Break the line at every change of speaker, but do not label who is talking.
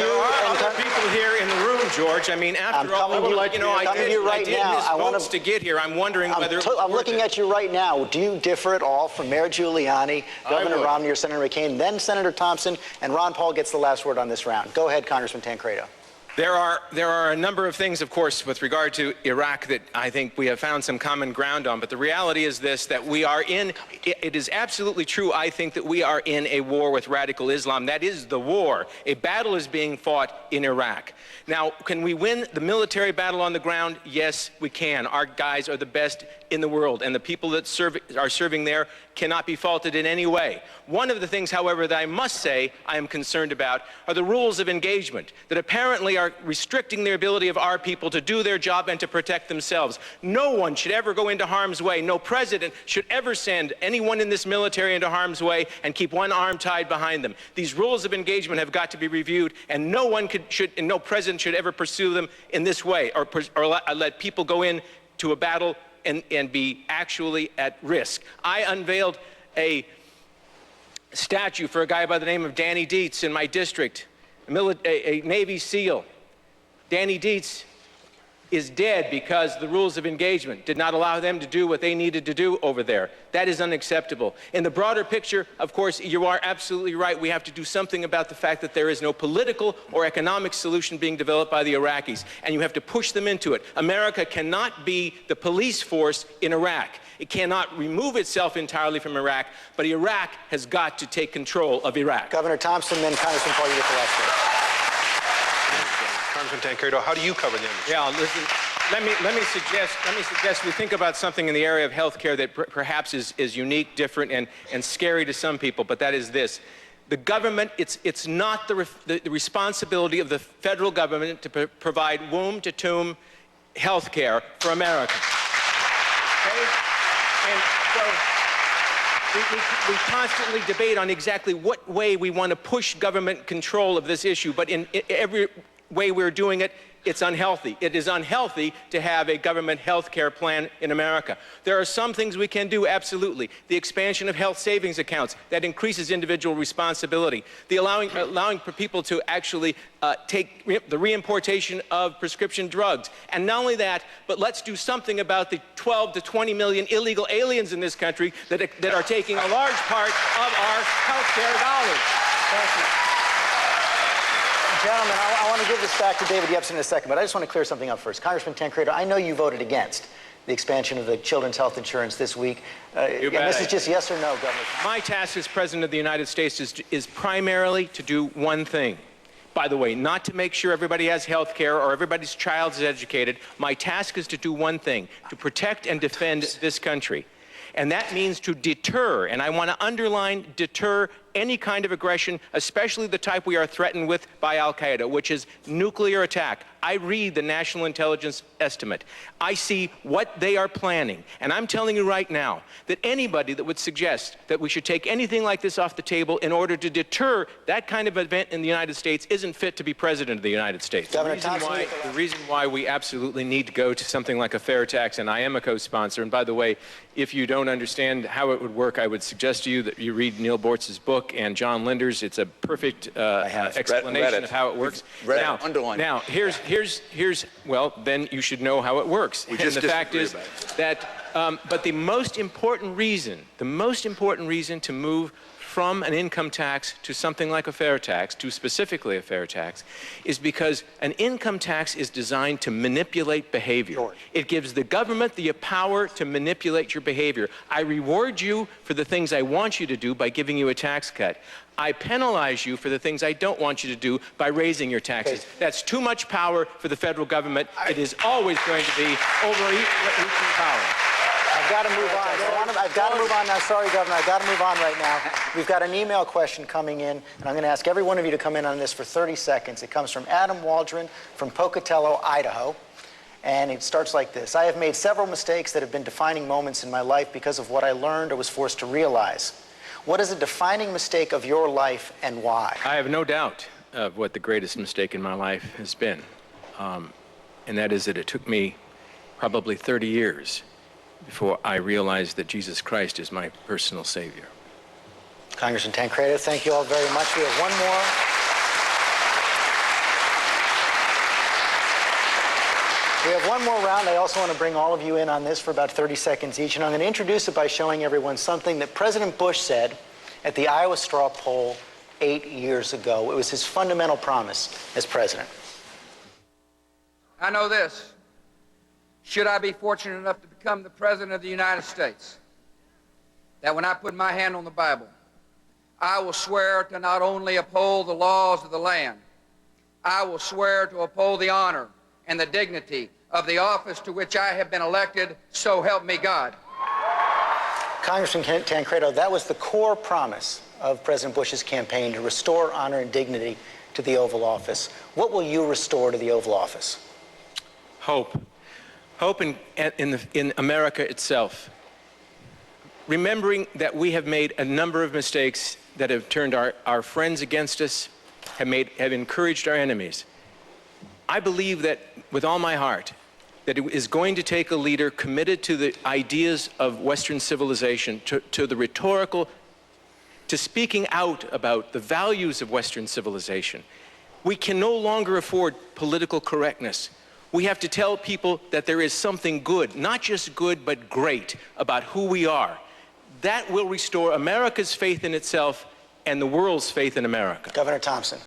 you.
There are other people here in the room, George. I mean, after all, I did miss votes to get here. I'm wondering whether
I'm looking at you right now. Do you differ at all from Mayor Giuliani, Governor Romney, or Senator McCain? Then Senator Thompson, and Ron Paul gets the last word on this round. Go ahead, Congressman Tancredo.
There are a number of things, of course, with regard to Iraq that I think we have found some common ground on. But the reality is this, that we are in, it is absolutely true, I think, that we are in a war with radical Islam. That is the war. A battle is being fought in Iraq. Now, can we win the military battle on the ground? Yes, we can. Our guys are the best in the world, and the people that are serving there cannot be faulted in any way. One of the things, however, that I must say I am concerned about are the rules of engagement that apparently are restricting the ability of our people to do their job and to protect themselves. No one should ever go into harm's way. No president should ever send anyone in this military into harm's way and keep one arm tied behind them. These rules of engagement have got to be reviewed, and no president should ever pursue them in this way or let people go in to a battle and be actually at risk. I unveiled a statue for a guy by the name of Danny Dietz in my district, a Navy SEAL. Danny Dietz is dead because the rules of engagement did not allow them to do what they needed to do over there. That is unacceptable. In the broader picture, of course, you are absolutely right. We have to do something about the fact that there is no political or economic solution being developed by the Iraqis, and you have to push them into it. America cannot be the police force in Iraq. It cannot remove itself entirely from Iraq, but Iraq has got to take control of Iraq.
Governor Thompson, then Congressman Paul, you get the last word.
Congressman Tancredo, how do you cover the understanding?
Yeah, listen, let me suggest we think about something in the area of health care that perhaps is unique, different, and scary to some people, but that is this. The government, it's not the responsibility of the federal government to provide womb-to-tomb health care for Americans. Okay? And so we constantly debate on exactly what way we want to push government control of this issue, but in every way we're doing it, it's unhealthy. It is unhealthy to have a government health care plan in America. There are some things we can do, absolutely. The expansion of health savings accounts, that increases individual responsibility. The allowing for people to actually take the reimportation of prescription drugs. And not only that, but let's do something about the 12 to 20 million illegal aliens in this country that are taking a large part of our health care dollars.
Thank you. Gentlemen, I want to give this back to David Yepsen in a second, but I just want to clear something up first. Congressman Tancredo, I know you voted against the expansion of the children's health insurance this week. This is just yes or no, Governor.
My task as President of the United States is primarily to do one thing. By the way, not to make sure everybody has health care or everybody's child is educated. My task is to do one thing, to protect and defend this country. And that means to deter, and I want to underline deter any kind of aggression, especially the type we are threatened with by al-Qaeda, which is nuclear attack. I read the National Intelligence Estimate. I see what they are planning. And I'm telling you right now that anybody that would suggest that we should take anything like this off the table in order to deter that kind of event in the United States isn't fit to be President of the United States.
Governor
The reason why we absolutely need to go to something like a fair tax, and I am a co-sponsor, and by the way, if you don't understand how it would work, I would suggest to you that you read Neil Bortz's book and John Linder's. It's a perfect explanation of how it works. Now, here's well, then you should know how it works. And the fact is that, but the most important reason to move from an income tax to something like a fair tax, to specifically a fair tax, is because an income tax is designed to manipulate behavior. Sure. It gives the government the power to manipulate your behavior. I reward you for the things I want you to do by giving you a tax cut. I penalize you for the things I don't want you to do by raising your taxes. Okay. That's too much power for the federal government. It is always going to be overeating power.
I've got to move on. I've got to move on now. Sorry, Governor. I've got to move on right now. We've got an email question coming in, and I'm going to ask every one of you to come in on this for 30 seconds. It comes from Adam Waldron from Pocatello, Idaho, and it starts like this. I have made several mistakes that have been defining moments in my life because of what I learned or was forced to realize. What is a defining mistake of your life and why?
I have no doubt of what the greatest mistake in my life has been, and that is that it took me probably 30 years before I realized that Jesus Christ is my personal Savior.
Congressman Tancredo, thank you all very much. We have one more. We have one more round. I also want to bring all of you in on this for about 30 seconds each, and I'm going to introduce it by showing everyone something that President Bush said at the Iowa straw poll 8 years ago. It was his fundamental promise as president.
I know this. Should I be fortunate enough to become the President of the United States, that when I put my hand on the Bible, I will swear to not only uphold the laws of the land, I will swear to uphold the honor and the dignity of the office to which I have been elected, so help me God.
Congressman Tancredo, that was the core promise of President Bush's campaign, to restore honor and dignity to the Oval Office. What will you restore to the Oval Office?
Hope. Hope in America itself. Remembering that we have made a number of mistakes that have turned our friends against us, have encouraged our enemies. I believe that with all my heart, that it is going to take a leader committed to the ideas of Western civilization, to the rhetorical, to speaking out about the values of Western civilization. We can no longer afford political correctness. We have to tell people that there is something good, not just good, but great about who we are. That will restore America's faith in itself and the world's faith in America.
Governor Thompson.